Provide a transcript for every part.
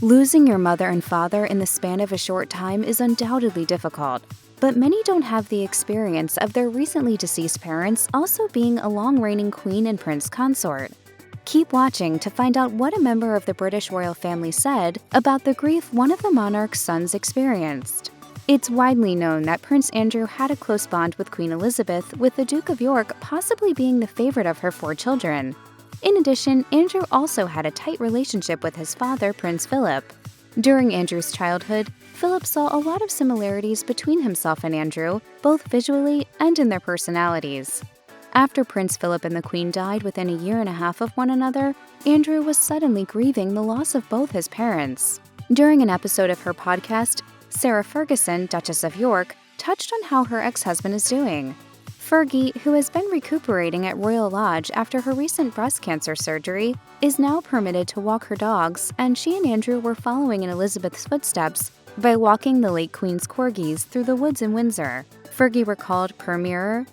Losing your mother and father in the span of a short time is undoubtedly difficult, but many don't have the experience of their recently deceased parents also being a long-reigning Queen and Prince Consort. Keep watching to find out what a member of the British royal family said about the grief one of the monarch's sons experienced. It's widely known that Prince Andrew had a close bond with Queen Elizabeth, with the Duke of York possibly being the favorite of her 4 children. In addition, Andrew also had a tight relationship with his father, Prince Philip. During Andrew's childhood, Philip saw a lot of similarities between himself and Andrew, both visually and in their personalities. After Prince Philip and the Queen died within a year and a half of one another, Andrew was suddenly grieving the loss of both his parents. During an episode of her podcast, Sarah Ferguson, Duchess of York, touched on how her ex-husband is doing. Fergie, who has been recuperating at Royal Lodge after her recent breast cancer surgery, is now permitted to walk her dogs, and she and Andrew were following in Elizabeth's footsteps by walking the late Queen's corgis through the woods in Windsor. Fergie recalled per Mirror,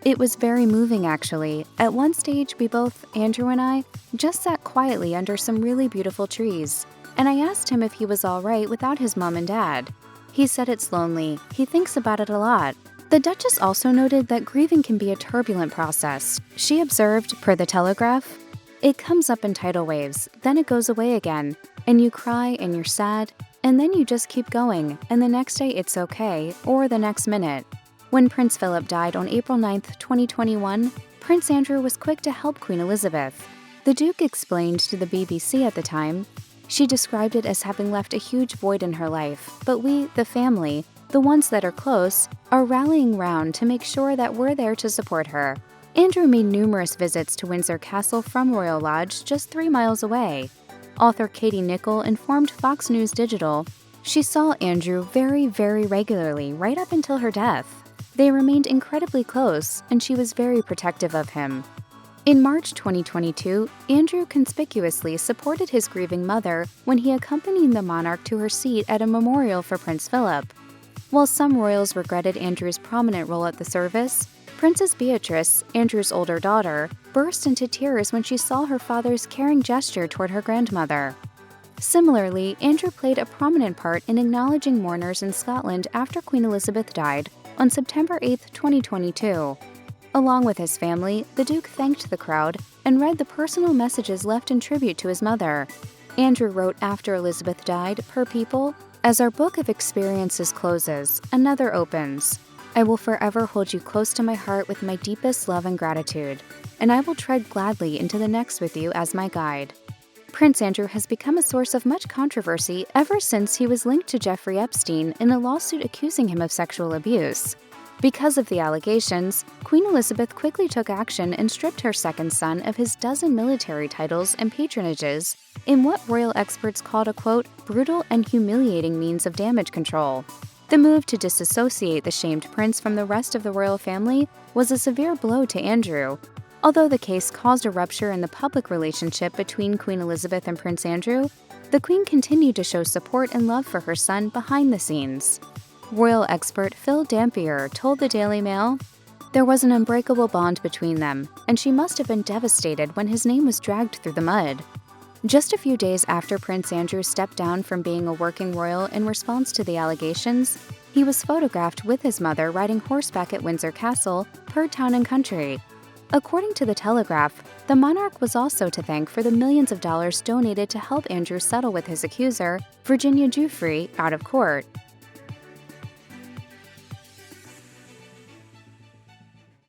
"It was very moving, actually. At one stage, we both, Andrew and I, just sat quietly under some really beautiful trees, and I asked him if he was all right without his mom and dad. He said it's lonely. He thinks about it a lot." The Duchess also noted that grieving can be a turbulent process. She observed, per The Telegraph, "It comes up in tidal waves, then it goes away again, and you cry and you're sad, and then you just keep going, and the next day it's okay, or the next minute." When Prince Philip died on April 9, 2021, Prince Andrew was quick to help Queen Elizabeth. The Duke explained to the BBC at the time, "She described it as having left a huge void in her life, but we, the family, the ones that are close, are rallying round to make sure that we're there to support her." Andrew made numerous visits to Windsor Castle from Royal Lodge, just 3 miles away. Author Katie Nicholl informed Fox News Digital she saw Andrew very, very regularly right up until her death. They remained incredibly close, and she was very protective of him. In March 2022, Andrew conspicuously supported his grieving mother when he accompanied the monarch to her seat at a memorial for Prince Philip. While some royals regretted Andrew's prominent role at the service, Princess Beatrice, Andrew's older daughter, burst into tears when she saw her father's caring gesture toward her grandmother. Similarly, Andrew played a prominent part in acknowledging mourners in Scotland after Queen Elizabeth died on September 8, 2022. Along with his family, the Duke thanked the crowd and read the personal messages left in tribute to his mother. Andrew wrote after Elizabeth died, per People, "As our book of experiences closes, another opens. I will forever hold you close to my heart with my deepest love and gratitude, and I will tread gladly into the next with you as my guide." Prince Andrew has become a source of much controversy ever since he was linked to Jeffrey Epstein in a lawsuit accusing him of sexual abuse. Because of the allegations, Queen Elizabeth quickly took action and stripped her second son of his dozen military titles and patronages in what royal experts called a, quote, "brutal and humiliating means of damage control." The move to disassociate the shamed prince from the rest of the royal family was a severe blow to Andrew. Although the case caused a rupture in the public relationship between Queen Elizabeth and Prince Andrew, the Queen continued to show support and love for her son behind the scenes. Royal expert Phil Dampier told the Daily Mail, "There was an unbreakable bond between them, and she must have been devastated when his name was dragged through the mud." Just a few days after Prince Andrew stepped down from being a working royal in response to the allegations, he was photographed with his mother riding horseback at Windsor Castle, per Town & Country. According to The Telegraph, the monarch was also to thank for the millions of dollars donated to help Andrew settle with his accuser, Virginia Giuffre, out of court.